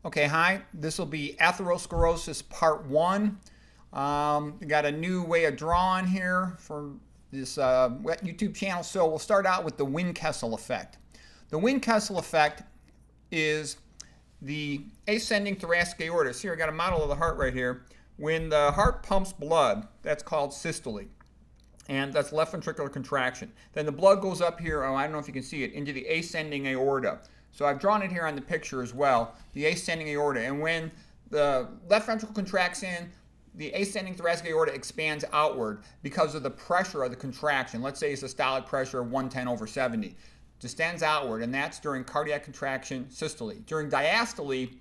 Okay, hi. This will be Atherosclerosis Part 1. We got a new way of drawing here for this YouTube channel. So we'll start out with the Windkessel effect. The Windkessel effect is the ascending thoracic aorta. See, I got a model of the heart right here. When the heart pumps blood, that's called systole. And that's left ventricular contraction. Then the blood goes up here, I don't know if you can see it, into the ascending aorta. So I've drawn it here on the picture as well, the ascending aorta. And when the left ventricle contracts in, the ascending thoracic aorta expands outward because of the pressure of the contraction. Let's say a systolic pressure of 110/70. Distends outward, and that's during cardiac contraction, systole. During diastole,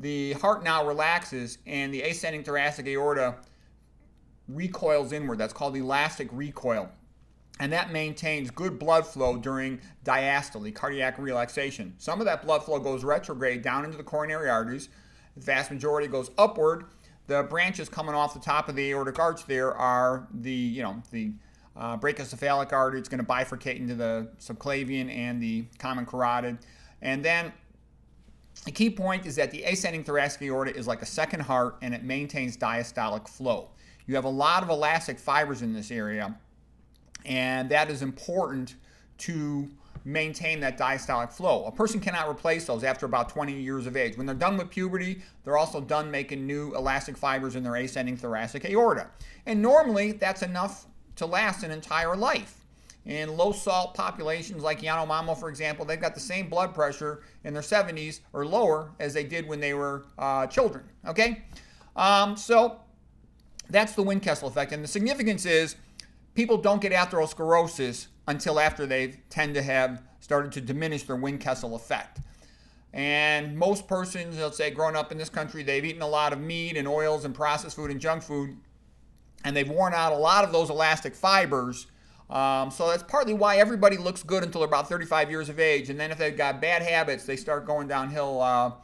the heart now relaxes, and the ascending thoracic aorta recoils inward. That's called elastic recoil. And that maintains good blood flow during diastole, cardiac relaxation. Some of that blood flow goes retrograde down into the coronary arteries. The vast majority goes upward. The branches coming off the top of the aortic arch there are the brachiocephalic artery. It's going to bifurcate into the subclavian and the common carotid. And then the key point is that the ascending thoracic aorta is like a second heart, and it maintains diastolic flow. You have a lot of elastic fibers in this area, and that is important to maintain that diastolic flow. A person cannot replace those after about 20 years of age. When they're done with puberty, they're also done making new elastic fibers in their ascending thoracic aorta. And normally, that's enough to last an entire life. In low-salt populations like Yanomamo, for example, they've got the same blood pressure in their 70s or lower as they did when they were children. Okay? So that's the Windkessel effect. And the significance is people don't get atherosclerosis until after they tend to have started to diminish their Windkessel effect. And most persons, let's say, growing up in this country, they've eaten a lot of meat and oils and processed food and junk food, and they've worn out a lot of those elastic fibers. So that's partly why everybody looks good until they're about 35 years of age. And then if they've got bad habits, they start going downhill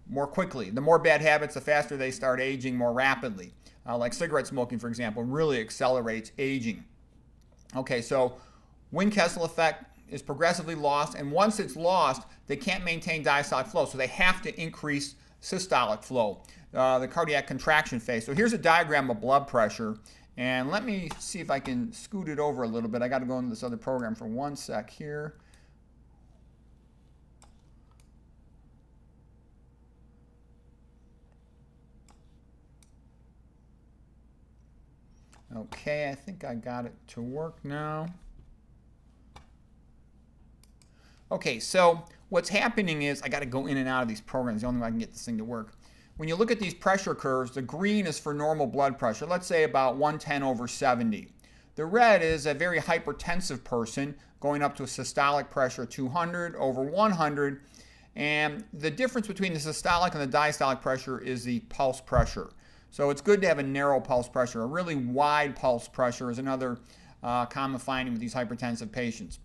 more quickly. The more bad habits, the faster they start aging more rapidly. Like cigarette smoking, for example, really accelerates aging. Okay, so Windkessel effect is progressively lost, and once it's lost, they can't maintain diastolic flow, so they have to increase systolic flow, the cardiac contraction phase. So here's a diagram of blood pressure, and let me see if I can scoot it over a little bit. I got to go into this other program for one sec here. Okay, I think I got it to work now. Okay, so what's happening is I got to go in and out of these programs. The only way I can get this thing to work. When you look at these pressure curves, the green is for normal blood pressure. Let's say about 110/70. The red is a very hypertensive person going up to a systolic pressure 200/100. And the difference between the systolic and the diastolic pressure is the pulse pressure. So it's good to have a narrow pulse pressure. A really wide pulse pressure is another common finding with these hypertensive patients.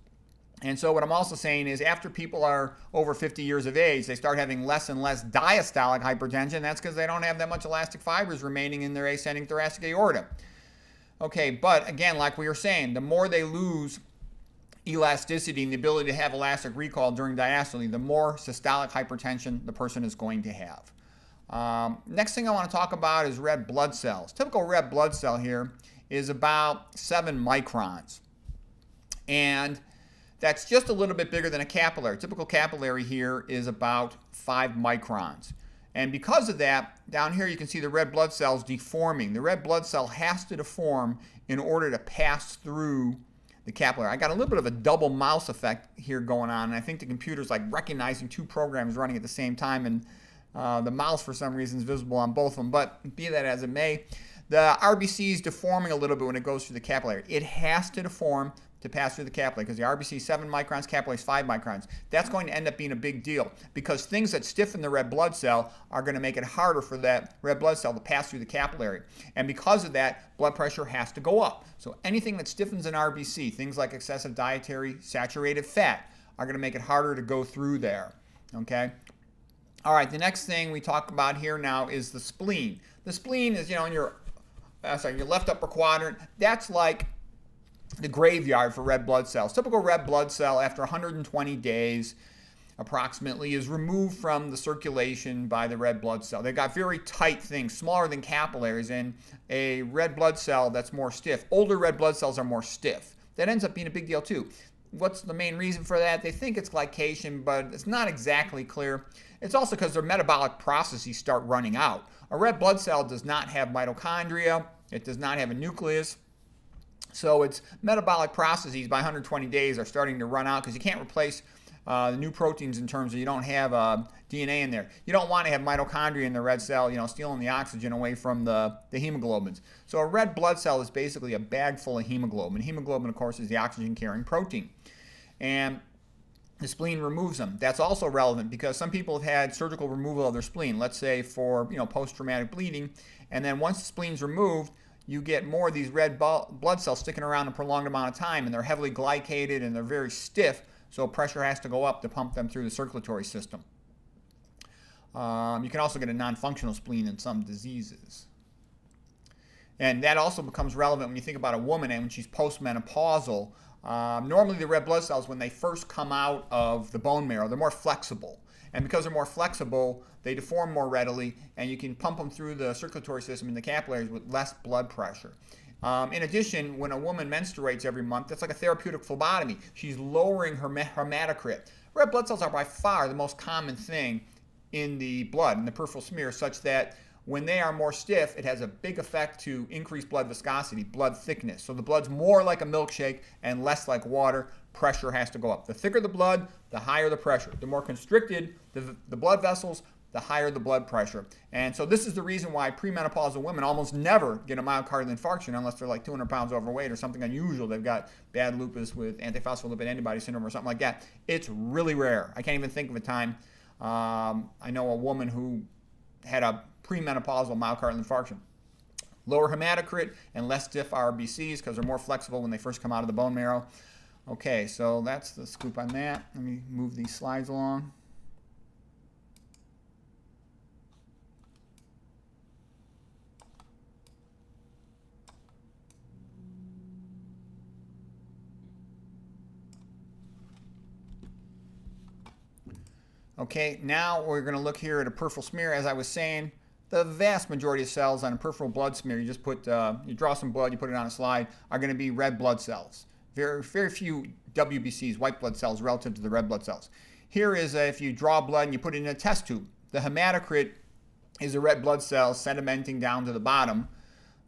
And so what I'm also saying is after people are over 50 years of age, they start having less and less diastolic hypertension. That's because they don't have that much elastic fibers remaining in their ascending thoracic aorta. Okay, but again, like we were saying, the more they lose elasticity and the ability to have elastic recoil during diastole, the more systolic hypertension the person is going to have. Next thing I want to talk about is red blood cells. Typical red blood cell here is about 7 microns. And that's just a little bit bigger than a capillary. Typical capillary here is about 5 microns. And because of that, down here you can see the red blood cells deforming. The red blood cell has to deform in order to pass through the capillary. I got a little bit of a double mouse effect here going on, and I think the computer's like recognizing 2 programs running at the same time, and the mouse for some reason is visible on both of them, but be that as it may, the RBC is deforming a little bit when it goes through the capillary. It has to deform to pass through the capillary because the RBC is 7 microns, capillary is 5 microns. That's going to end up being a big deal because things that stiffen the red blood cell are going to make it harder for that red blood cell to pass through the capillary. And because of that, blood pressure has to go up. So anything that stiffens an RBC, things like excessive dietary saturated fat, are going to make it harder to go through there. Okay? All right, the next thing we talk about here now is the spleen. The spleen is, in your left upper quadrant. That's like the graveyard for red blood cells. Typical red blood cell after 120 days approximately, is removed from the circulation by the red blood cell. They've got very tight things, smaller than capillaries, and a red blood cell that's more stiff. Older red blood cells are more stiff. That ends up being a big deal too. What's the main reason for that? They think it's glycation, but it's not exactly clear. It's also because their metabolic processes start running out. A red blood cell does not have mitochondria. It does not have a nucleus. So its metabolic processes by 120 days are starting to run out because you can't replace the new proteins in terms of you don't have DNA in there. You don't want to have mitochondria in the red cell, stealing the oxygen away from the hemoglobins. So a red blood cell is basically a bag full of hemoglobin. Hemoglobin, of course, is the oxygen-carrying protein. And the spleen removes them. That's also relevant because some people have had surgical removal of their spleen, let's say for post-traumatic bleeding, and then once the spleen's removed, you get more of these red blood cells sticking around a prolonged amount of time, and they're heavily glycated and they're very stiff, so pressure has to go up to pump them through the circulatory system. You can also get a non-functional spleen in some diseases. And that also becomes relevant when you think about a woman and when she's postmenopausal. Normally the red blood cells, when they first come out of the bone marrow, they're more flexible. And because they're more flexible, they deform more readily, and you can pump them through the circulatory system in the capillaries with less blood pressure. In addition, when a woman menstruates every month, that's like a therapeutic phlebotomy. She's lowering her hematocrit. Red blood cells are by far the most common thing in the blood, in the peripheral smear, such that when they are more stiff, it has a big effect to increase blood viscosity, blood thickness. So the blood's more like a milkshake and less like water. Pressure has to go up. The thicker the blood, the higher the pressure. The more constricted the blood vessels, the higher the blood pressure. And so this is the reason why premenopausal women almost never get a myocardial infarction unless they're like 200 pounds overweight or something unusual. They've got bad lupus with antiphospholipid antibody syndrome or something like that. It's really rare. I can't even think of a time. I know a woman who had a premenopausal myocardial infarction. Lower hematocrit and less stiff RBCs because they're more flexible when they first come out of the bone marrow. Okay, so that's the scoop on that. Let me move these slides along. Okay, now we're going to look here at a peripheral smear. As I was saying, the vast majority of cells on a peripheral blood smear, you just put, you draw some blood, you put it on a slide, are going to be red blood cells. Very few WBCs, white blood cells, relative to the red blood cells. Here is if you draw blood and you put it in a test tube. The hematocrit is a red blood cell sedimenting down to the bottom.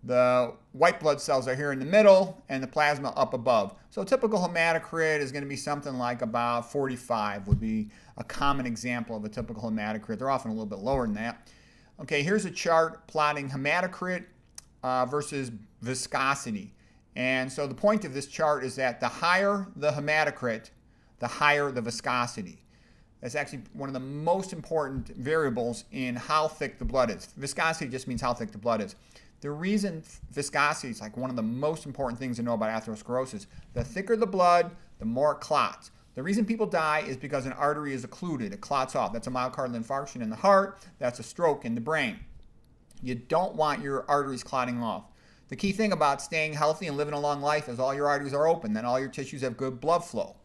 The white blood cells are here in the middle and the plasma up above. So typical hematocrit is going to be something like about 45 would be a common example of a typical hematocrit. They're often a little bit lower than that. Okay, here's a chart plotting hematocrit versus viscosity. And so the point of this chart is that the higher the hematocrit, the higher the viscosity. That's actually one of the most important variables in how thick the blood is. Viscosity just means how thick the blood is. The reason viscosity is like one of the most important things to know about atherosclerosis, the thicker the blood, the more it clots. The reason people die is because an artery is occluded. It clots off. That's a myocardial infarction in the heart. That's a stroke in the brain. You don't want your arteries clotting off. The key thing about staying healthy and living a long life is all your arteries are open. Then all your tissues have good blood flow.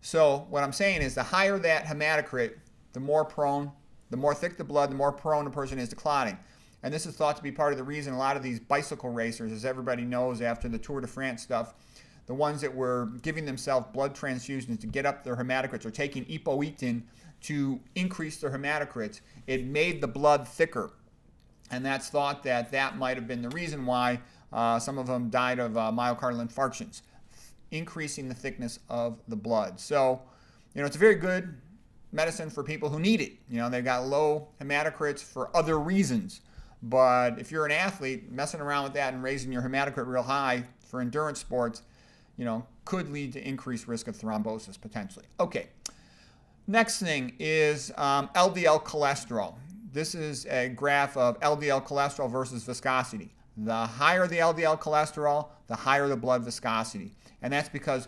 So what I'm saying is the higher that hematocrit, the more thick the blood, the more prone a person is to clotting. And this is thought to be part of the reason a lot of these bicycle racers, as everybody knows after the Tour de France stuff, the ones that were giving themselves blood transfusions to get up their hematocrits or taking epoetin to increase their hematocrits, it made the blood thicker. And that's thought that that might have been the reason why some of them died of myocardial infarctions, increasing the thickness of the blood. So, it's a very good medicine for people who need it. They've got low hematocrits for other reasons. But if you're an athlete, messing around with that and raising your hematocrit real high for endurance sports, could lead to increased risk of thrombosis potentially. Okay, next thing is LDL cholesterol. This is a graph of LDL cholesterol versus viscosity. The higher the LDL cholesterol, the higher the blood viscosity. And that's because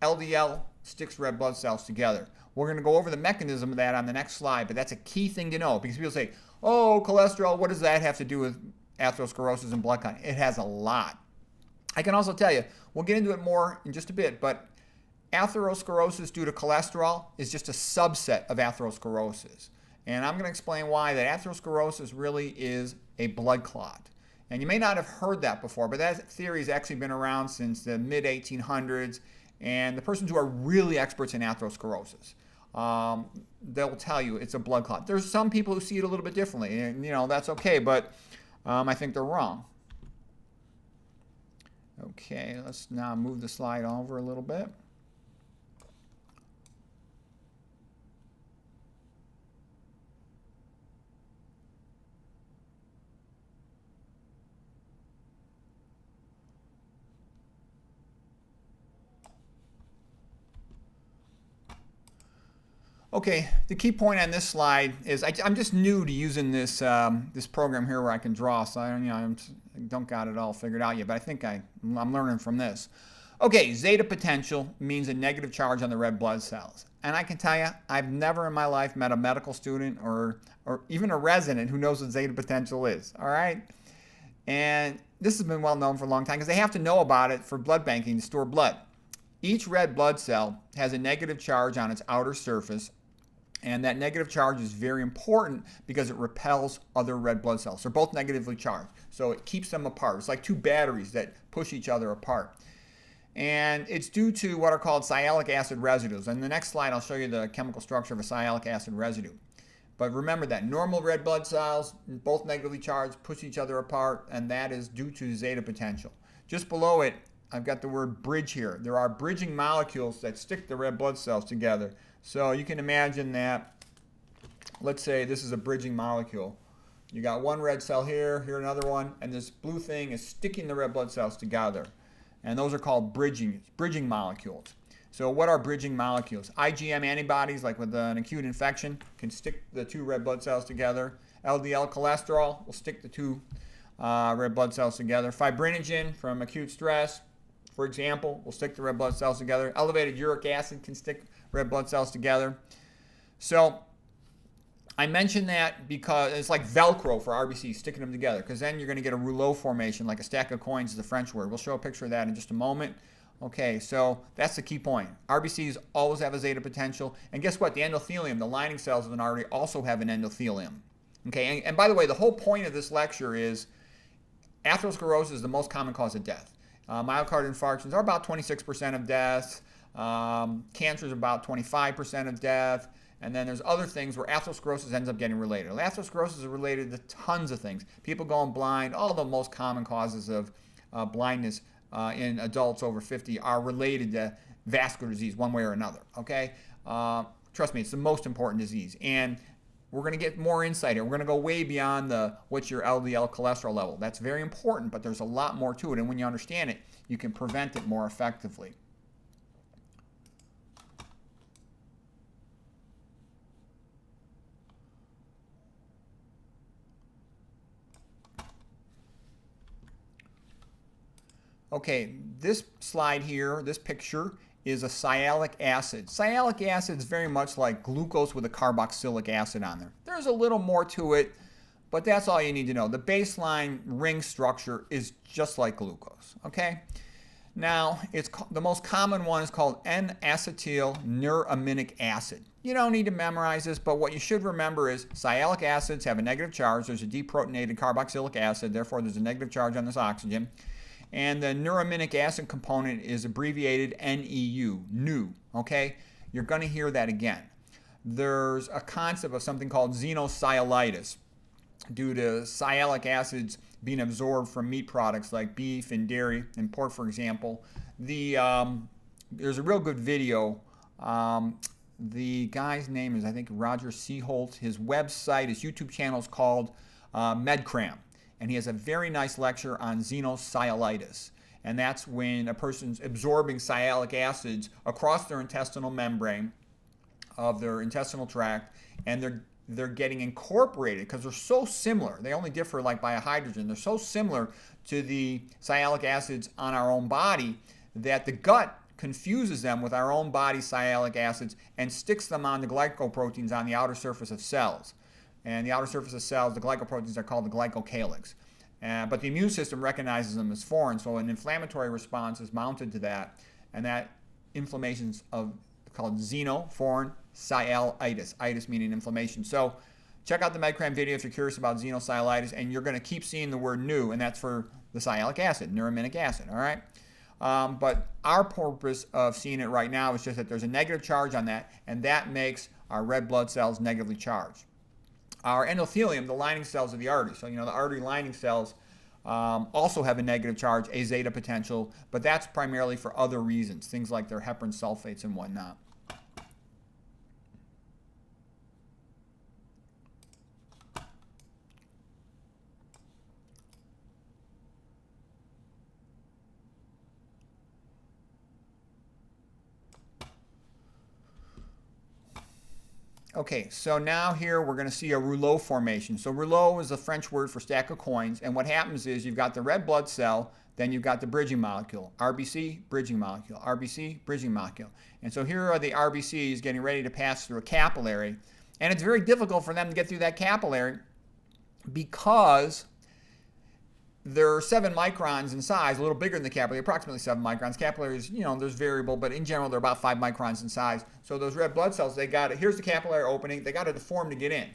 LDL sticks red blood cells together. We're going to go over the mechanism of that on the next slide, but that's a key thing to know because people say, oh, cholesterol, what does that have to do with atherosclerosis and blood clotting? It has a lot. I can also tell you, we'll get into it more in just a bit, but Atherosclerosis due to cholesterol is just a subset of atherosclerosis. And I'm going to explain why that atherosclerosis really is a blood clot. And you may not have heard that before, but that theory has actually been around since the mid-1800s. And the persons who are really experts in atherosclerosis, they'll tell you it's a blood clot. There's some people who see it a little bit differently, and that's okay, but I think they're wrong. Okay, let's now move the slide over a little bit. Okay, the key point on this slide is I'm just new to using this this program here where I can draw, so I don't got it all figured out yet, but I think I'm learning from this. Okay, zeta potential means a negative charge on the red blood cells. And I can tell you, I've never in my life met a medical student or even a resident who knows what zeta potential is, all right? And this has been well known for a long time because they have to know about it for blood banking to store blood. Each red blood cell has a negative charge on its outer surface, and that negative charge is very important because it repels other red blood cells. They're both negatively charged, so it keeps them apart. It's like two batteries that push each other apart. And it's due to what are called sialic acid residues. And the next slide, I'll show you the chemical structure of a sialic acid residue. But remember that normal red blood cells, both negatively charged, push each other apart, and that is due to zeta potential. Just below it, I've got the word bridge here. There are bridging molecules that stick the red blood cells together. So you can imagine that, let's say this is a bridging molecule. You got one red cell here, here another one, and this blue thing is sticking the red blood cells together. And those are called bridging molecules. So what are bridging molecules? IgM antibodies, like with an acute infection, can stick the two red blood cells together. LDL cholesterol will stick the two red blood cells together. Fibrinogen from acute stress, for example, will stick the red blood cells together. Elevated uric acid can stick red blood cells together. So I mentioned that because it's like Velcro for RBCs, sticking them together, because then you're going to get a rouleau formation, like a stack of coins is the French word. We'll show a picture of that in just a moment. Okay, so that's the key point. RBCs always have a zeta potential. And guess what? The endothelium, the lining cells of an artery, also have an endothelium. Okay, and by the way, the whole point of this lecture is atherosclerosis is the most common cause of death. Myocardial infarctions are about 26% of deaths. Cancer is about 25% of death. And then there's other things where atherosclerosis ends up getting related. Atherosclerosis is related to tons of things. People going blind, all the most common causes of blindness in adults over 50 are related to vascular disease one way or another, okay? Trust me, it's the most important disease. And we're going to get more insight here. We're going to go way beyond what's your LDL cholesterol level. That's very important, but there's a lot more to it. And when you understand it, you can prevent it more effectively. Okay, this slide here, this picture, is a sialic acid. Sialic acid is very much like glucose with a carboxylic acid on there. There's a little more to it, but that's all you need to know. The baseline ring structure is just like glucose, okay? Now, the most common one is called N-acetyl neuraminic acid. You don't need to memorize this, but what you should remember is sialic acids have a negative charge. There's a deprotonated carboxylic acid, therefore there's a negative charge on this oxygen. And the neuraminic acid component is abbreviated NEU, NEU, okay? You're going to hear that again. There's a concept of something called xenosialitis due to sialic acids being absorbed from meat products like beef and dairy and pork, for example. There's a real good video. The guy's name is, I think, Roger Seaholt. His website, his YouTube channel is called MedCram. And he has a very nice lecture on xenosialitis. And that's when a person's absorbing sialic acids across their intestinal membrane of their intestinal tract, and they're getting incorporated because they're so similar. They only differ like by a hydrogen. They're so similar to the sialic acids on our own body that the gut confuses them with our own body sialic acids and sticks them on the glycoproteins on the outer surface of cells. And the outer surface of cells, the glycoproteins are called the glycocalyx. But the immune system recognizes them as foreign, so an inflammatory response is mounted to that, and that inflammations of called xenoforeign Sialitis, itis meaning inflammation. So check out the MedCram video if you're curious about xenosialitis, and you're going to keep seeing the word new, and that's for the sialic acid, neuraminic acid, all right? But our purpose of seeing it right now is just that there's a negative charge on that, and that makes our red blood cells negatively charged. Our endothelium, the lining cells of the artery, so the artery lining cells also have a negative charge, a Zeta potential, but that's primarily for other reasons, things like their heparin sulfates and whatnot. Okay, so now here we're going to see a rouleau formation. So rouleau is a French word for stack of coins, and what happens is you've got the red blood cell, then you've got the bridging molecule, RBC, bridging molecule, RBC, bridging molecule. And so here are the RBCs getting ready to pass through a capillary, and it's very difficult for them to get through that capillary because they're 7 microns in size, a little bigger than the capillary, approximately 7 microns. Capillaries, there's variable, but in general, they're about 5 microns in size. So those red blood cells, here's the capillary opening, they got to deform to get in,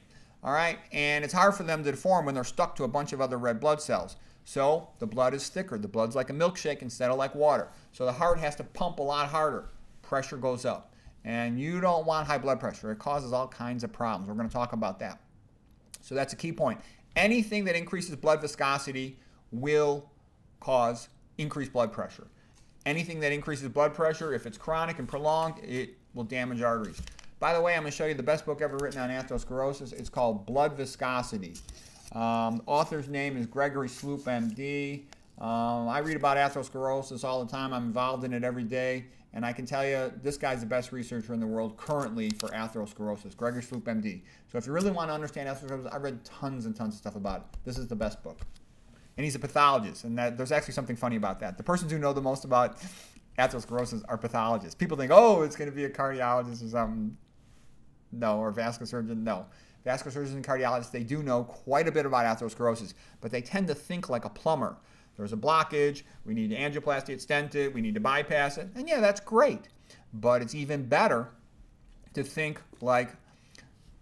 all right? And it's hard for them to deform when they're stuck to a bunch of other red blood cells. So the blood is thicker. The blood's like a milkshake instead of like water. So the heart has to pump a lot harder. Pressure goes up. And you don't want high blood pressure. It causes all kinds of problems. We're going to talk about that. So that's a key point. Anything that increases blood viscosity will cause increased blood pressure. Anything that increases blood pressure, if it's chronic and prolonged, it will damage arteries. By the way, I'm going to show you the best book ever written on atherosclerosis. It's called Blood Viscosity. Author's name is Gregory Sloop, MD. I read about atherosclerosis all the time. I'm involved in it every day. And I can tell you, this guy's the best researcher in the world currently for atherosclerosis, Gregory Sloop, MD. So if you really want to understand atherosclerosis, I've read tons and tons of stuff about it. This is the best book. And he's a pathologist, and there's actually something funny about that. The persons who know the most about atherosclerosis are pathologists. People think, oh, it's going to be a cardiologist or something. No, or a vascular surgeon. No. Vascular surgeons and cardiologists, they do know quite a bit about atherosclerosis, but they tend to think like a plumber. There's a blockage, we need angioplasty to stent it, we need to bypass it, and yeah, that's great. But it's even better to think like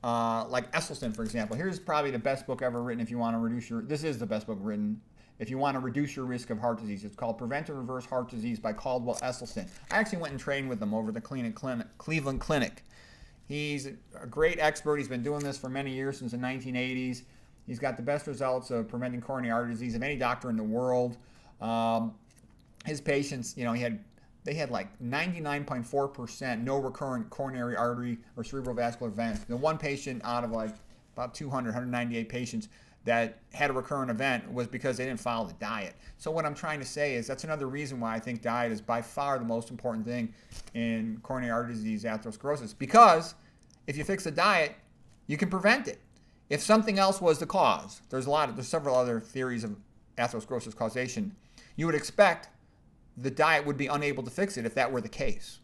Esselstyn, for example. Here's probably the best book ever written if you want to this is the best book written if you want to reduce your risk of heart disease. It's called Prevent and Reverse Heart Disease by Caldwell Esselstyn. I actually went and trained with him over at the Cleveland Clinic. He's a great expert. He's been doing this for many years, since the 1980s. He's got the best results of preventing coronary artery disease of any doctor in the world. His patients, they had like 99.4% no recurrent coronary artery or cerebral vascular events. The one patient out of like about 198 patients that had a recurrent event was because they didn't follow the diet. So what I'm trying to say is that's another reason why I think diet is by far the most important thing in coronary artery disease atherosclerosis. Because if you fix the diet, you can prevent it. If something else was the cause, there's several other theories of atherosclerosis causation. You would expect the diet would be unable to fix it if that were the case.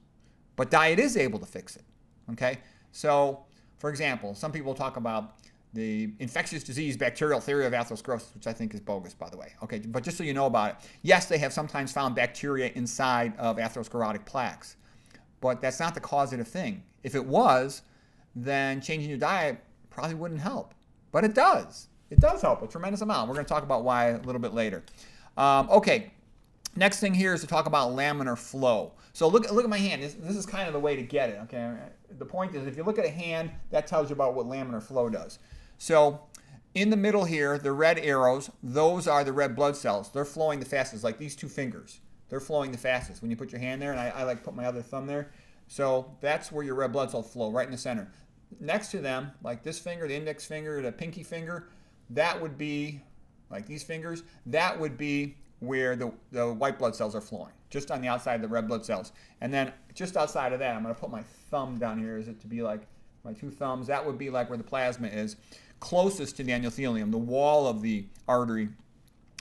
But diet is able to fix it, okay? So, for example, some people talk about the infectious disease bacterial theory of atherosclerosis, which I think is bogus, by the way. Okay, but just so you know about it, yes, they have sometimes found bacteria inside of atherosclerotic plaques, but that's not the causative thing. If it was, then changing your diet probably wouldn't help. But it does. It does help a tremendous amount. We're going to talk about why a little bit later. Okay. Next thing here is to talk about laminar flow. So look at my hand. This is kind of the way to get it. Okay. The point is, if you look at a hand, that tells you about what laminar flow does. So in the middle here, the red arrows, those are the red blood cells. They're flowing the fastest, like these two fingers. They're flowing the fastest. When you put your hand there, and I like put my other thumb there. So that's where your red blood cells flow, right in the center. Next to them, like this finger, the index finger, the pinky finger, that would be, like these fingers, that would be where the white blood cells are flowing, just on the outside of the red blood cells. And then just outside of that, I'm going to put my thumb down here, is it to be like my two thumbs, that would be like where the plasma is, closest to the endothelium, the wall of the artery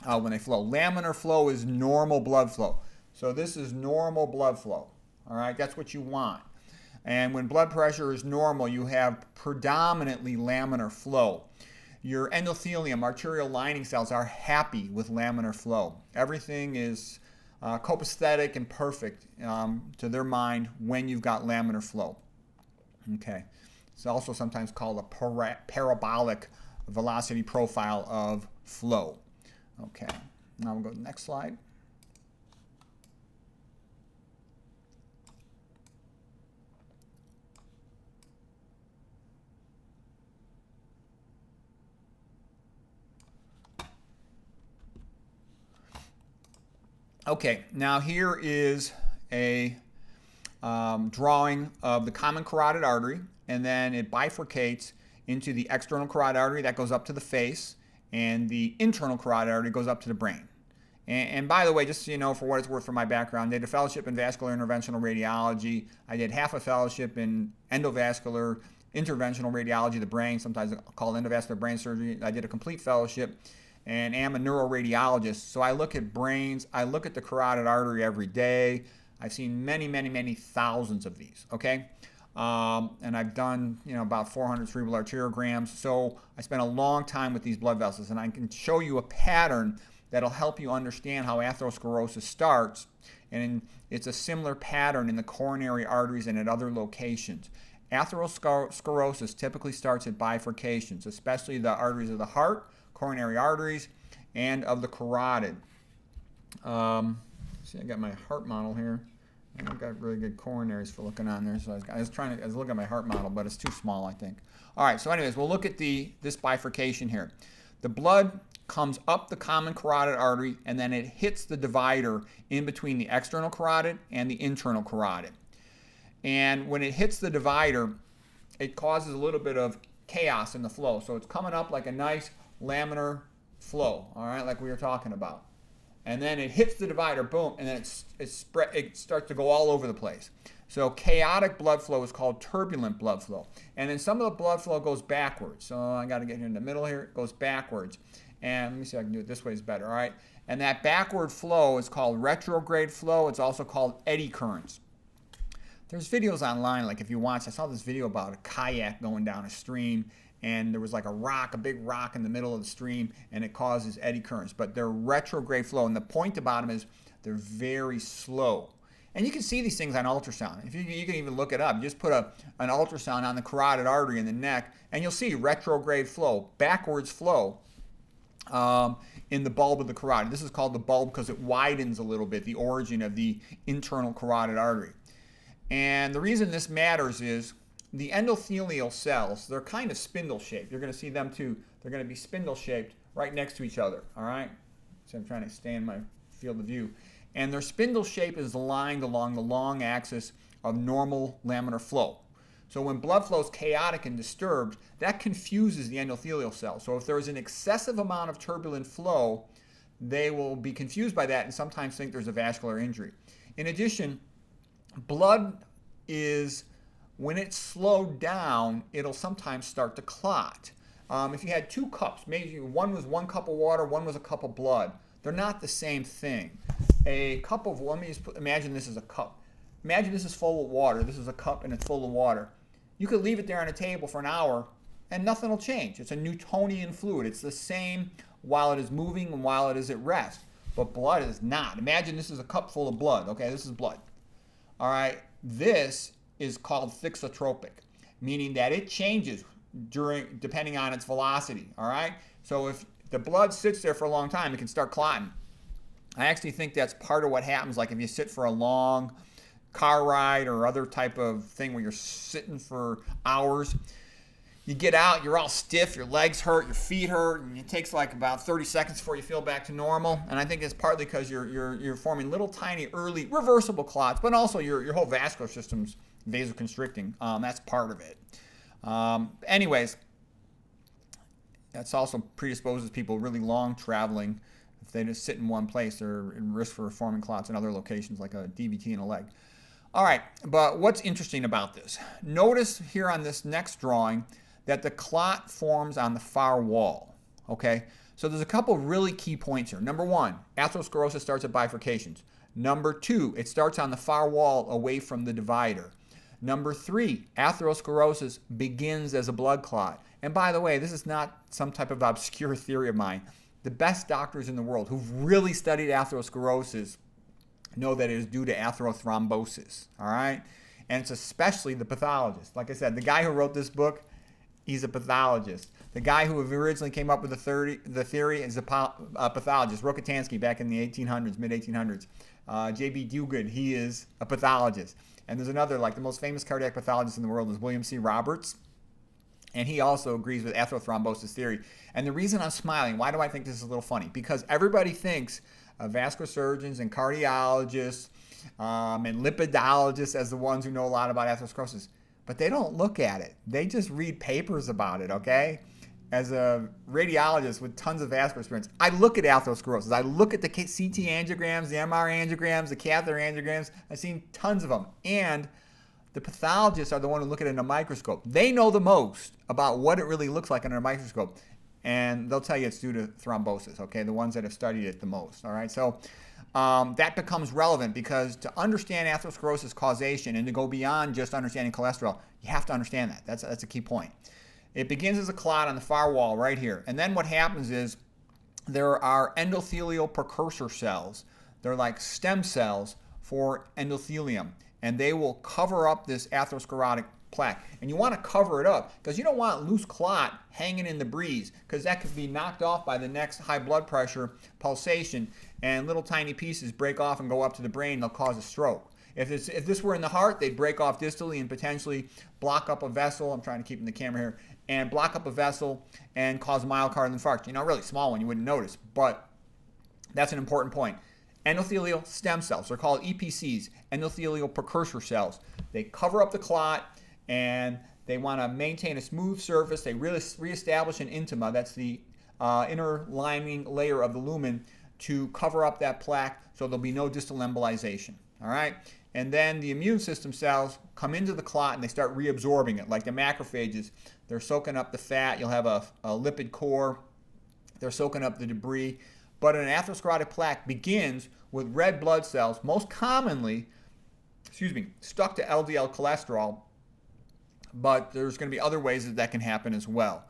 when they flow. Laminar flow is normal blood flow. So this is normal blood flow, all right? That's what you want. And when blood pressure is normal, you have predominantly laminar flow. Your endothelium, arterial lining cells, are happy with laminar flow. Everything is copacetic and perfect to their mind when you've got laminar flow. Okay, it's also sometimes called a parabolic velocity profile of flow. Okay, now we'll go to the next slide. Okay, now here is a drawing of the common carotid artery, and then it bifurcates into the external carotid artery that goes up to the face, and the internal carotid artery goes up to the brain. And by the way, just so you know, for what it's worth for my background, I did a fellowship in vascular interventional radiology. I did half a fellowship in endovascular interventional radiology of the brain, sometimes called endovascular brain surgery. I did a complete fellowship and am a neuroradiologist. So I look at brains, I look at the carotid artery every day. I've seen many, many, many thousands of these, okay? And I've done, about 400 cerebral arteriograms. So I spent a long time with these blood vessels, and I can show you a pattern that'll help you understand how atherosclerosis starts. And it's a similar pattern in the coronary arteries and at other locations. Atherosclerosis typically starts at bifurcations, especially the arteries of the heart, coronary arteries, and of the carotid. See, I got my heart model here. I've got really good coronaries for looking on there. So I was looking at my heart model, but it's too small, I think. All right, so anyways, we'll look at this bifurcation here. The blood comes up the common carotid artery, and then it hits the divider in between the external carotid and the internal carotid. And when it hits the divider, it causes a little bit of chaos in the flow. So it's coming up like a nice laminar flow, all right, like we were talking about. And then it hits the divider, boom, and then it starts to go all over the place. So chaotic blood flow is called turbulent blood flow. And then some of the blood flow goes backwards. So I got to get in the middle here. It goes backwards. And let me see if I can do it this way is better, all right? And that backward flow is called retrograde flow. It's also called eddy currents. There's videos online, like if you watch, I saw this video about a kayak going down a stream, and there was like a big rock in the middle of the stream, and it causes eddy currents. But they're retrograde flow, and the point about them is they're very slow. And you can see these things on ultrasound. If you can even look it up. You just put an ultrasound on the carotid artery in the neck, and you'll see retrograde flow, backwards flow in the bulb of the carotid. This is called the bulb because it widens a little bit, the origin of the internal carotid artery. And the reason this matters is the endothelial cells, they're kind of spindle-shaped. You're going to see them too. They're going to be spindle-shaped right next to each other, all right? So I'm trying to stay in my field of view. And their spindle shape is aligned along the long axis of normal laminar flow. So when blood flow is chaotic and disturbed, that confuses the endothelial cells. So if there is an excessive amount of turbulent flow, they will be confused by that and sometimes think there's a vascular injury. In addition, blood is, when it's slowed down, it'll sometimes start to clot. If you had 2 cups, maybe one was 1 cup of water, one was a cup of blood, they're not the same thing. A cup of, let me just imagine this is a cup. Imagine this is full of water. This is a cup and it's full of water. You could leave it there on a table for an hour and nothing will change. It's a Newtonian fluid. It's the same while it is moving and while it is at rest. But blood is not. Imagine this is a cup full of blood. Okay, this is blood. All right, this is called thixotropic, meaning that it changes depending on its velocity. All right, so if the blood sits there for a long time, it can start clotting. I actually think that's part of what happens, like if you sit for a long car ride or other type of thing where you're sitting for hours, you get out, you're all stiff, your legs hurt, your feet hurt, and it takes like about 30 seconds before you feel back to normal. And I think it's partly because you're forming little tiny early reversible clots, but also your whole vascular system's vasoconstricting. That's part of it. Anyways, that's also predisposes people really long traveling. If they just sit in one place, they're in risk for forming clots in other locations like a DVT in a leg. All right, but what's interesting about this? Notice here on this next drawing that the clot forms on the far wall, okay? So there's a couple really key points here. Number 1, atherosclerosis starts at bifurcations. Number 2, it starts on the far wall away from the divider. Number 3, atherosclerosis begins as a blood clot. And by the way, this is not some type of obscure theory of mine. The best doctors in the world who've really studied atherosclerosis know that it is due to atherothrombosis, all right? And it's especially the pathologist. Like I said, the guy who wrote this book, he's a pathologist. The guy who originally came up with the theory is a pathologist. Rokitansky back in the 1800s, mid-1800s. J.B. Duguid, he is a pathologist. And there's another, like the most famous cardiac pathologist in the world is William C. Roberts. And he also agrees with atherothrombosis theory. And the reason I'm smiling, why do I think this is a little funny? Because everybody thinks of vascular surgeons and cardiologists and lipidologists as the ones who know a lot about atherosclerosis. But they don't look at it. They just read papers about it, okay? As a radiologist with tons of vascular experience, I look at atherosclerosis. I look at the CT angiograms, the MR angiograms, the catheter angiograms. I've seen tons of them. And the pathologists are the one who look at it in a microscope. They know the most about what it really looks like under a microscope. And they'll tell you it's due to thrombosis, okay? The ones that have studied it the most, all right? So that becomes relevant because to understand atherosclerosis causation and to go beyond just understanding cholesterol, you have to understand that. That's a key point. It begins as a clot on the far wall right here. And then what happens is there are endothelial precursor cells. They're like stem cells for endothelium. And they will cover up this atherosclerotic plaque. And you want to cover it up because you don't want loose clot hanging in the breeze because that could be knocked off by the next high blood pressure pulsation and little tiny pieces break off and go up to the brain. They'll cause a stroke. If this were in the heart, they'd break off distally and potentially block up a vessel. I'm trying to keep in the camera here. And block up a vessel and cause myocardial infarction. You know, a really small one, you wouldn't notice. But that's an important point. Endothelial stem cells, they're called EPCs, endothelial precursor cells. They cover up the clot and they want to maintain a smooth surface. They really reestablish an intima, that's the inner lining layer of the lumen, to cover up that plaque so there'll be no distal embolization. All right? And then the immune system cells come into the clot and they start reabsorbing it, like the macrophages. They're soaking up the fat. You'll have a lipid core. They're soaking up the debris. But an atherosclerotic plaque begins with red blood cells, most commonly, stuck to LDL cholesterol. But there's going to be other ways that can happen as well.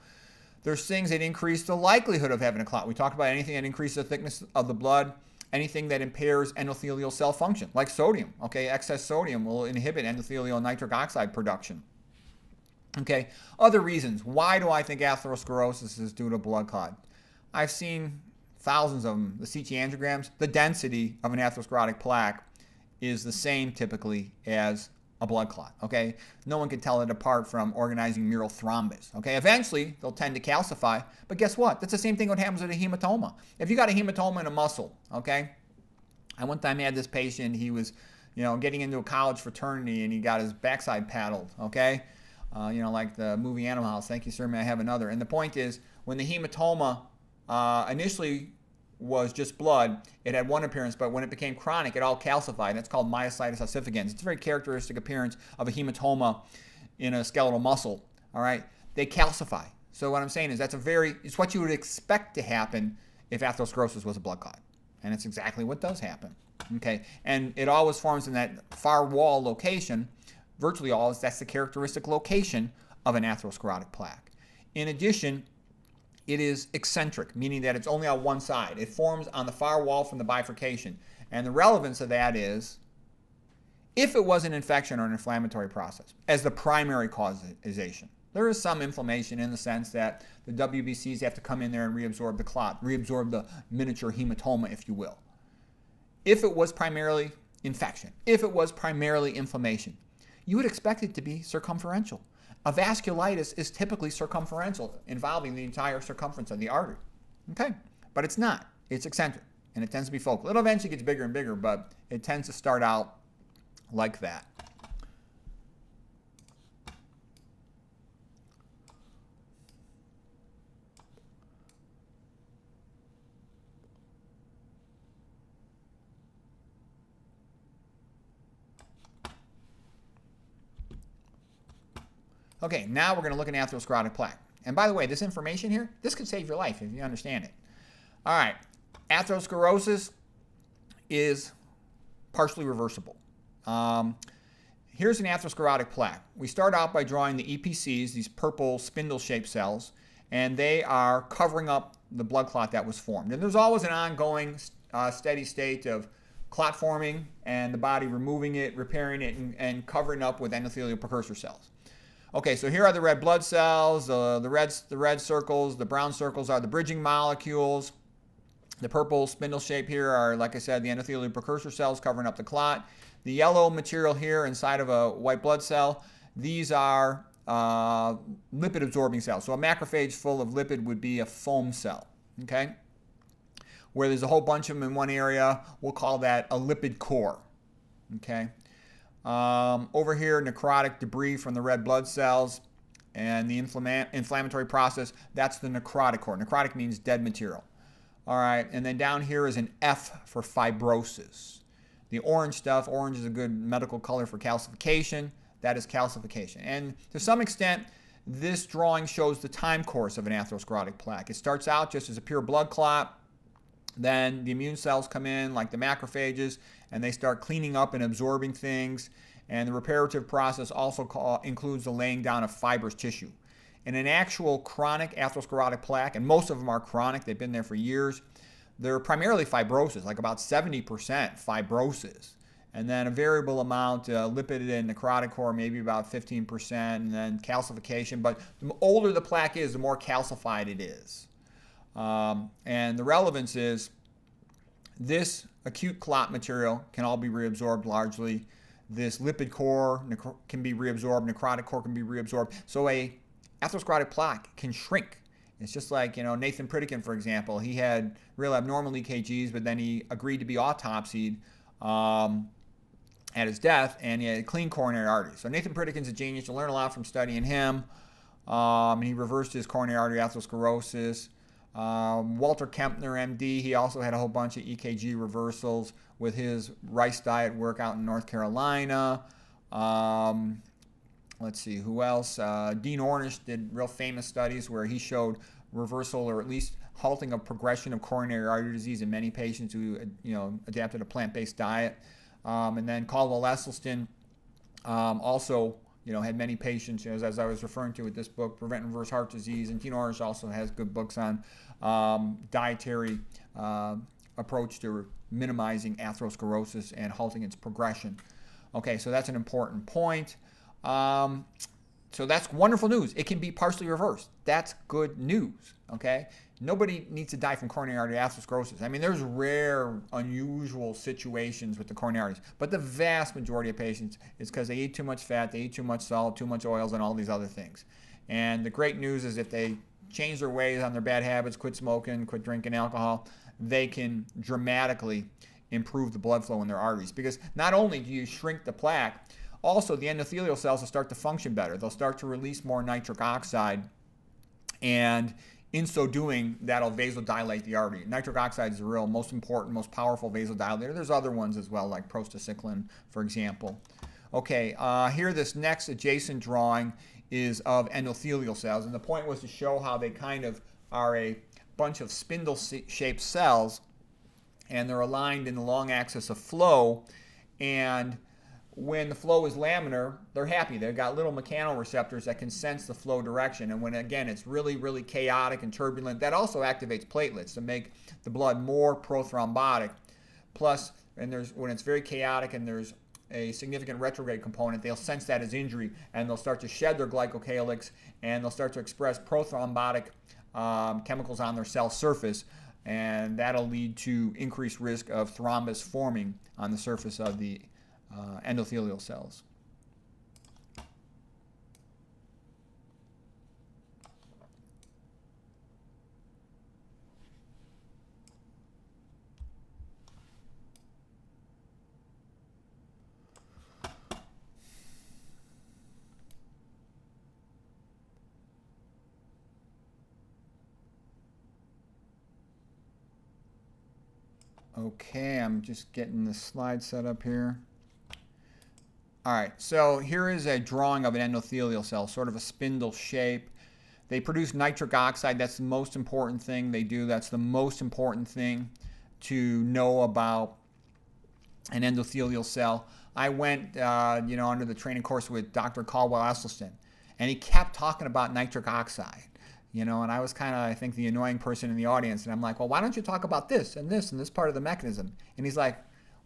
There's things that increase the likelihood of having a clot. We talked about anything that increases the thickness of the blood, anything that impairs endothelial cell function, like sodium. Okay, excess sodium will inhibit endothelial nitric oxide production. Okay, other reasons. Why do I think atherosclerosis is due to blood clot? I've seen thousands of them. The CT angiograms, the density of an atherosclerotic plaque is the same typically as a blood clot, okay? No one can tell it apart from organizing mural thrombus, okay? Eventually, they'll tend to calcify, but guess what? That's the same thing what happens with a hematoma. If you got a hematoma in a muscle, okay? I one time had this patient, he was, getting into a college fraternity and he got his backside paddled, okay? Like the movie Animal House. Thank you, sir, may I have another? And the point is, when the hematoma initially was just blood, it had one appearance, but when it became chronic, it all calcified. That's called myositis ossificans. It's a very characteristic appearance of a hematoma in a skeletal muscle, all right? They calcify. So what I'm saying is it's what you would expect to happen if atherosclerosis was a blood clot. And it's exactly what does happen, okay? And it always forms in that far wall location, virtually always, that's the characteristic location of an atherosclerotic plaque. In addition, it is eccentric, meaning that it's only on one side. It forms on the far wall from the bifurcation. And the relevance of that is if it was an infection or an inflammatory process as the primary causation. There is some inflammation in the sense that the WBCs have to come in there and reabsorb the clot, reabsorb the miniature hematoma, if you will. If it was primarily infection, if it was primarily inflammation, you would expect it to be circumferential. A vasculitis is typically circumferential, involving the entire circumference of the artery. Okay? But it's not. It's eccentric, and it tends to be focal. It eventually gets bigger and bigger, but it tends to start out like that. Okay, now we're going to look at atherosclerotic plaque. And by the way, this information here, this could save your life if you understand it. All right, atherosclerosis is partially reversible. Here's an atherosclerotic plaque. We start out by drawing the EPCs, these purple spindle-shaped cells, and they are covering up the blood clot that was formed. And there's always an ongoing steady state of clot forming and the body removing it, repairing it, and covering up with endothelial precursor cells. Okay, so here are the red blood cells. The red circles, the brown circles are the bridging molecules. The purple spindle shape here are, like I said, the endothelial precursor cells covering up the clot. The yellow material here inside of a white blood cell, these are lipid absorbing cells. So a macrophage full of lipid would be a foam cell, okay? Where there's a whole bunch of them in one area, we'll call that a lipid core, okay? Over here, necrotic debris from the red blood cells and the inflammatory process, that's the necrotic core. Necrotic means dead material. All right, and then down here is an F for fibrosis. The orange stuff, orange is a good medical color for calcification. That is calcification. And to some extent, this drawing shows the time course of an atherosclerotic plaque. It starts out just as a pure blood clot. Then the immune cells come in, like the macrophages, and they start cleaning up and absorbing things. And the reparative process also includes the laying down of fibrous tissue. In an actual chronic atherosclerotic plaque, and most of them are chronic, they've been there for years, they're primarily fibrosis, like about 70% fibrosis. And then a variable amount, lipid and necrotic core, maybe about 15%, and then calcification. But the older the plaque is, the more calcified it is. And the relevance is this acute clot material can all be reabsorbed largely. This lipid core can be reabsorbed, necrotic core can be reabsorbed. So a atherosclerotic plaque can shrink. It's just like, Nathan Pritikin, for example. He had real abnormal EKGs, but then he agreed to be autopsied at his death, and he had clean coronary arteries. So Nathan Pritikin's a genius. You'll learn a lot from studying him. He reversed his coronary artery atherosclerosis. Walter Kempner, MD, he also had a whole bunch of EKG reversals with his rice diet work out in North Carolina. Let's see, who else? Dean Ornish did real famous studies where he showed reversal or at least halting of progression of coronary artery disease in many patients who adapted a plant-based diet. And then Caldwell Esselstyn also had many patients, as I was referring to with this book, Prevent and Reverse Heart Disease. And Dean Ornish also has good books on dietary approach to minimizing atherosclerosis and halting its progression. Okay, so that's an important point. So that's wonderful news. It can be partially reversed. That's good news, okay? Nobody needs to die from coronary artery atherosclerosis. I mean, there's rare, unusual situations with the coronary arteries, but the vast majority of patients is because they eat too much fat, they eat too much salt, too much oils, and all these other things. And the great news is if they change their ways on their bad habits, quit smoking, quit drinking alcohol, they can dramatically improve the blood flow in their arteries. Because not only do you shrink the plaque, also the endothelial cells will start to function better. They'll start to release more nitric oxide, and in so doing, that'll vasodilate the artery. Nitric oxide is the real most important, most powerful vasodilator. There's other ones as well, like prostacyclin, for example. Okay, here this next adjacent drawing is of endothelial cells, and the point was to show how they kind of are a bunch of spindle-shaped cells, and they're aligned in the long axis of flow, and when the flow is laminar, they're happy. They've got little mechanoreceptors that can sense the flow direction. And when, again, it's really, really chaotic and turbulent, that also activates platelets to make the blood more prothrombotic. Plus, when it's very chaotic and there's a significant retrograde component, they'll sense that as injury, and they'll start to shed their glycocalyx, and they'll start to express prothrombotic chemicals on their cell surface, and that'll lead to increased risk of thrombus forming on the surface of the endothelial cells. Okay, I'm just getting the slide set up here. All right, so here is a drawing of an endothelial cell, sort of a spindle shape. They produce nitric oxide. That's the most important thing they do. That's the most important thing to know about an endothelial cell. I went, under the training course with Dr. Caldwell Esselstyn, and he kept talking about nitric oxide. And I was kind of, I think, the annoying person in the audience. And I'm like, well, why don't you talk about this and this and this part of the mechanism? And he's like,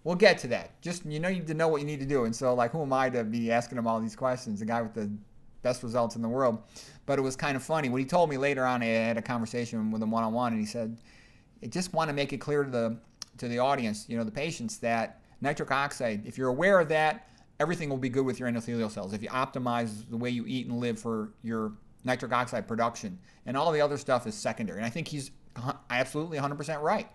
We'll get to that. Just, you need to know what you need to do. And so, like, who am I to be asking him all these questions? The guy with the best results in the world. But it was kind of funny. What he told me later on, I had a conversation with him one-on-one, and he said, I just want to make it clear to the audience, the patients, that nitric oxide, if you're aware of that, everything will be good with your endothelial cells. If you optimize the way you eat and live for your nitric oxide production, and all the other stuff is secondary. And I think he's absolutely 100% right.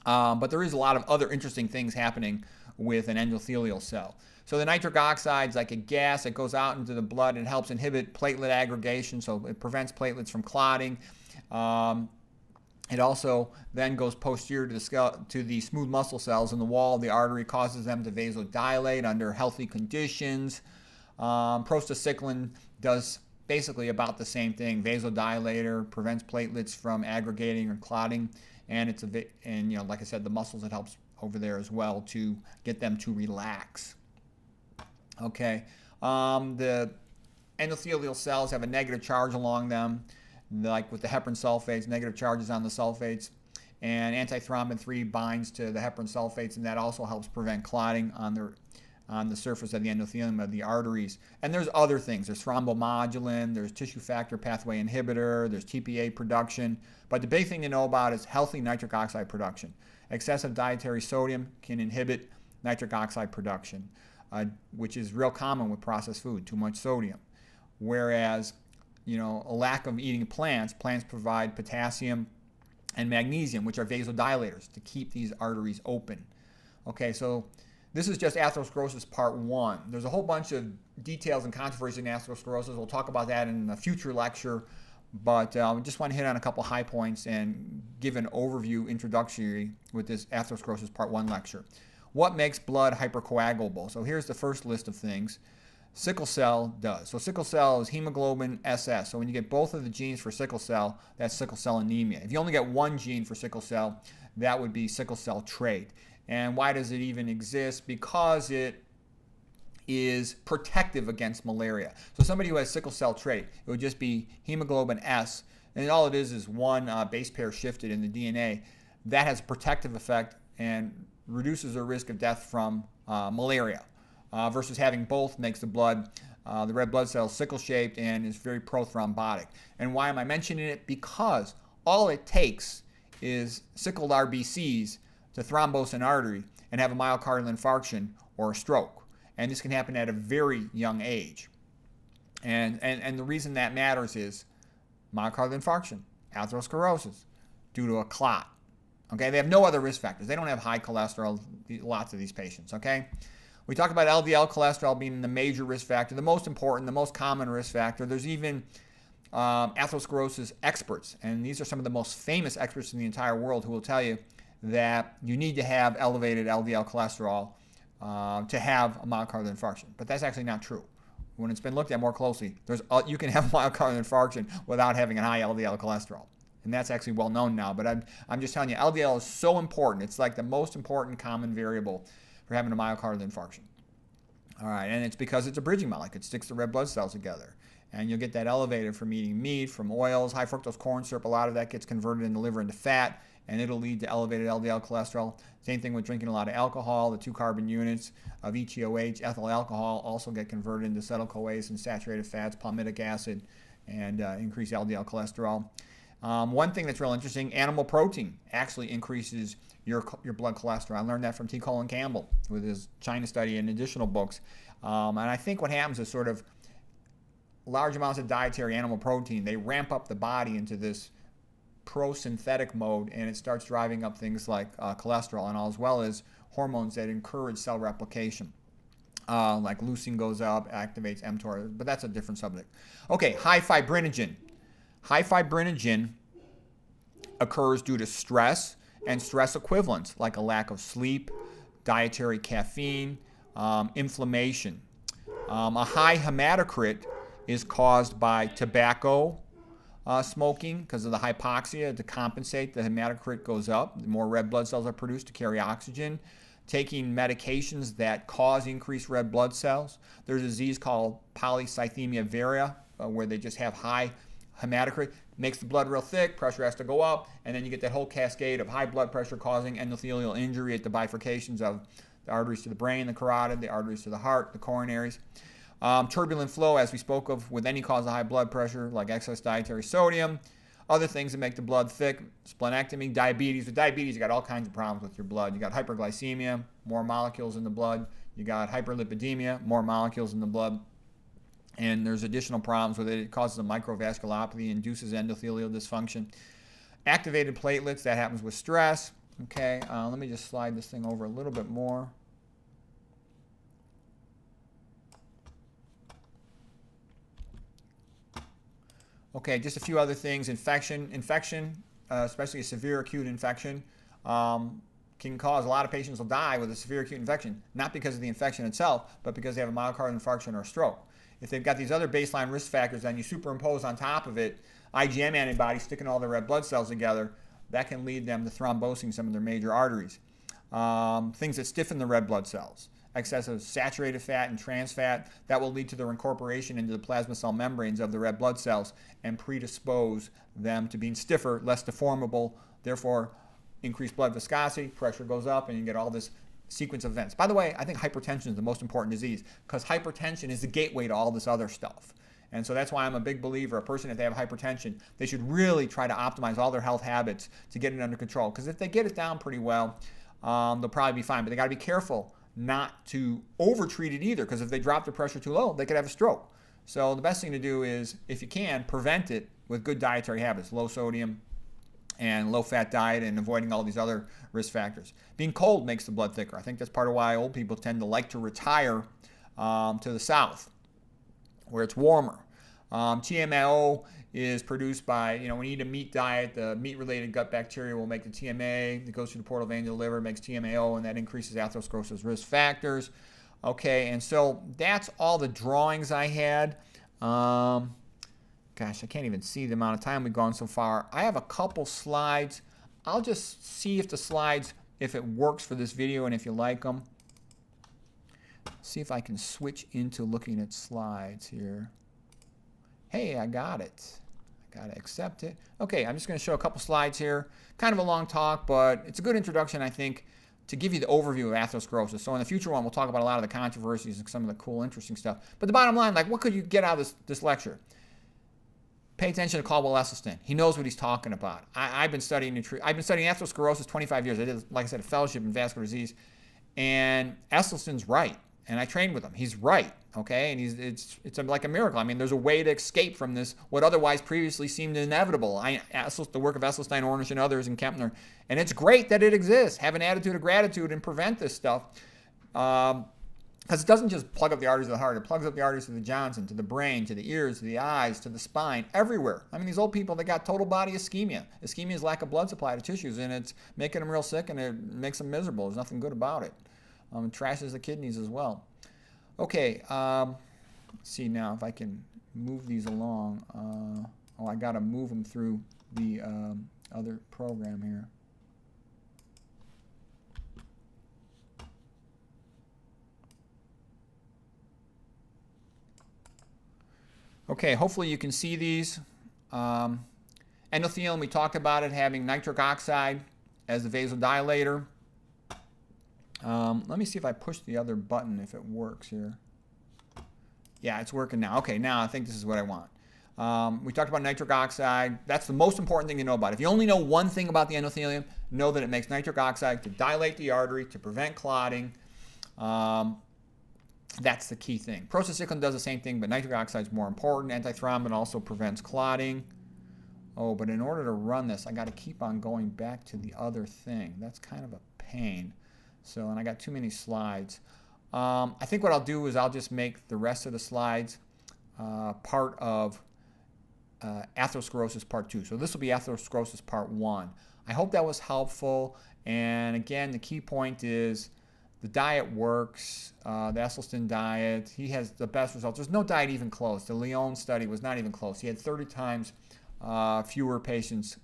But there is a lot of other interesting things happening with an endothelial cell. So the nitric oxide is like a gas that goes out into the blood and helps inhibit platelet aggregation, so it prevents platelets from clotting. It also then goes posterior to the smooth muscle cells in the wall of the artery, causes them to vasodilate under healthy conditions. Prostacyclin does basically about the same thing. Vasodilator, prevents platelets from aggregating or clotting, and like I said, the muscles, it helps over there as well to get them to relax. Okay, the endothelial cells have a negative charge along them, like with the heparin sulfates, negative charges on the sulfates, and antithrombin 3 binds to the heparin sulfates, and that also helps prevent clotting on the surface of the endothelium of the arteries. And there's other things. There's thrombomodulin, there's tissue factor pathway inhibitor, there's TPA production. But the big thing to know about is healthy nitric oxide production. Excessive dietary sodium can inhibit nitric oxide production, which is real common with processed food, too much sodium. Whereas, a lack of eating plants provide potassium and magnesium, which are vasodilators, to keep these arteries open. Okay, so this is just atherosclerosis part 1. There's a whole bunch of details and controversy in atherosclerosis. We'll talk about that in a future lecture, but I just want to hit on a couple high points and give an overview introductory with this atherosclerosis part 1 lecture. What makes blood hypercoagulable? So here's the first list of things. Sickle cell does. So sickle cell is hemoglobin SS. So when you get both of the genes for sickle cell, that's sickle cell anemia. If you only get one gene for sickle cell, that would be sickle cell trait. And why does it even exist? Because it is protective against malaria. So somebody who has sickle cell trait, it would just be hemoglobin S, and all it is one base pair shifted in the DNA. That has a protective effect and reduces the risk of death from malaria. Versus having both makes the red blood cells sickle-shaped and is very prothrombotic. And why am I mentioning it? Because all it takes is sickled RBCs to thrombose an artery and have a myocardial infarction or a stroke. And this can happen at a very young age. And the reason that matters is myocardial infarction, atherosclerosis, due to a clot. Okay, they have no other risk factors. They don't have high cholesterol, lots of these patients, okay? We talked about LDL cholesterol being the major risk factor, the most important, the most common risk factor. There's even atherosclerosis experts, and these are some of the most famous experts in the entire world who will tell you that you need to have elevated LDL cholesterol to have a myocardial infarction. But that's actually not true. When it's been looked at more closely, you can have myocardial infarction without having a high LDL cholesterol. And that's actually well known now. But I'm just telling you, LDL is so important. It's like the most important common variable for having a myocardial infarction. All right, and it's because it's a bridging molecule. It sticks the red blood cells together. And you'll get that elevated from eating meat, from oils, high fructose corn syrup. A lot of that gets converted in the liver into fat, and it'll lead to elevated LDL cholesterol. Same thing with drinking a lot of alcohol. The 2 carbon units of ETOH, ethyl alcohol, also get converted into acetyl-CoAs and saturated fats, palmitic acid, and increase LDL cholesterol. One thing that's real interesting, animal protein actually increases your blood cholesterol. I learned that from T. Colin Campbell with his China study and additional books. And I think what happens is sort of large amounts of dietary animal protein, they ramp up the body into this pro-synthetic mode, and it starts driving up things like cholesterol, and as well as hormones that encourage cell replication. Like leucine goes up, activates mTOR, but that's a different subject. Okay, high fibrinogen. High fibrinogen occurs due to stress and stress equivalents, like a lack of sleep, dietary caffeine, inflammation. A high hematocrit is caused by tobacco smoking because of the hypoxia. To compensate, the hematocrit goes up. The more red blood cells are produced to carry oxygen. Taking medications that cause increased red blood cells. There's a disease called polycythemia vera, where they just have high hematocrit, makes the blood real thick, pressure has to go up, and then you get that whole cascade of high blood pressure causing endothelial injury at the bifurcations of the arteries to the brain, the carotid, the arteries to the heart, the coronaries. Turbulent flow, as we spoke of, with any cause of high blood pressure, like excess dietary sodium. Other things that make the blood thick, splenectomy, diabetes. With diabetes, you got all kinds of problems with your blood. You got hyperglycemia, more molecules in the blood. You got hyperlipidemia, more molecules in the blood. And there's additional problems with it. It causes a microvasculopathy, induces endothelial dysfunction. Activated platelets, that happens with stress. Okay, let me just slide this thing over a little bit more. Okay, just a few other things. Infection, especially a severe acute infection, can cause a lot of patients will die with a severe acute infection, not because of the infection itself, but because they have a myocardial infarction or a stroke. If they've got these other baseline risk factors, then you superimpose on top of it IgM antibodies sticking all the red blood cells together, that can lead them to thrombosing some of their major arteries. Things that stiffen the red blood cells. Excessive saturated fat and trans fat, that will lead to their incorporation into the plasma cell membranes of the red blood cells and predispose them to being stiffer, less deformable, therefore increased blood viscosity, pressure goes up, and you get all this sequence of events. By the way, I think hypertension is the most important disease because hypertension is the gateway to all this other stuff. And so that's why I'm a big believer, a person, if they have hypertension, they should really try to optimize all their health habits to get it under control. Because if they get it down pretty well, they'll probably be fine. But they got to be careful not to overtreat it either, because if they drop their pressure too low, they could have a stroke. So the best thing to do is, if you can, prevent it with good dietary habits, low sodium and low fat diet, and avoiding all these other risk factors. Being cold makes the blood thicker. I think that's part of why old people tend to like to retire to the south, where it's warmer. TMAO is produced by, when you eat a meat diet, the meat-related gut bacteria will make the TMA. It goes through the portal vein to the liver, makes TMAO, and that increases atherosclerosis risk factors. Okay, and so that's all the drawings I had. Gosh, I can't even see the amount of time we've gone so far. I have a couple slides. I'll just see if the slides, if it works for this video and if you like them. See if I can switch into looking at slides here. Hey, I got it. I got to accept it. Okay, I'm just going to show a couple slides here. Kind of a long talk, but it's a good introduction, I think, to give you the overview of atherosclerosis. So in the future one, we'll talk about a lot of the controversies and some of the cool, interesting stuff. But the bottom line, like, what could you get out of this lecture? Pay attention to Caldwell-Esselstyn. He knows what he's talking about. I've been studying atherosclerosis 25 years. I did, like I said, a fellowship in vascular disease. And Esselstyn's right. And I trained with him. He's right, okay? And it's like a miracle. I mean, there's a way to escape from this, what otherwise previously seemed inevitable. The work of Esselstyn, Ornish, and others, and Kempner. And it's great that it exists. Have an attitude of gratitude and prevent this stuff. Because it doesn't just plug up the arteries of the heart. It plugs up the arteries to the Johnson, to the brain, to the ears, to the eyes, to the spine, everywhere. I mean, these old people, they got total body ischemia. Ischemia is lack of blood supply to tissues, and it's making them real sick, and it makes them miserable. There's nothing good about it. It trashes the kidneys as well. Okay, let's see now if I can move these along. I got to move them through the other program here. Okay, hopefully you can see these. Endothelium, we talked about it having nitric oxide as the vasodilator. Let me see if I push the other button, if it works here. Yeah, it's working now. Okay, now I think this is what I want. We talked about nitric oxide. That's the most important thing to know about. If you only know one thing about the endothelium, know that it makes nitric oxide to dilate the artery, to prevent clotting. That's the key thing. Prostacyclin does the same thing, but nitric oxide is more important. Antithrombin also prevents clotting. Oh, but in order to run this, I got to keep on going back to the other thing. That's kind of a pain. So, and I got too many slides. I think what I'll do is I'll just make the rest of the slides part of atherosclerosis part 2. So this will be atherosclerosis part 1. I hope that was helpful. And again, the key point is the diet works. The Esselstyn diet, he has the best results. There's no diet even close. The Lyon study was not even close. He had 30 times fewer patients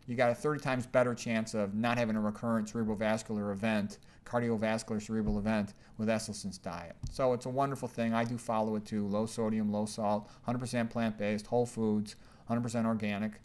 you got a 30 times better chance of not having a recurrent cerebrovascular event, cardiovascular cerebral event with Esselstyn's diet. So it's a wonderful thing. I do follow it too. Low sodium, low salt, 100% plant-based, whole foods, 100% organic.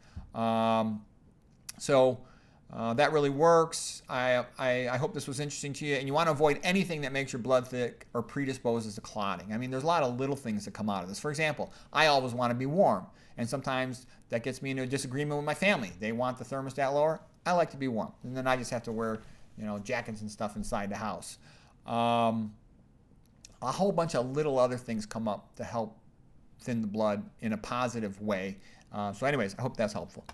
That really works. I hope this was interesting to you. And you want to avoid anything that makes your blood thick or predisposes to clotting. I mean, there's a lot of little things that come out of this. For example, I always want to be warm. And sometimes that gets me into a disagreement with my family. They want the thermostat lower. I like to be warm. And then I just have to wear, jackets and stuff inside the house. A whole bunch of little other things come up to help thin the blood in a positive way. So anyways, I hope that's helpful.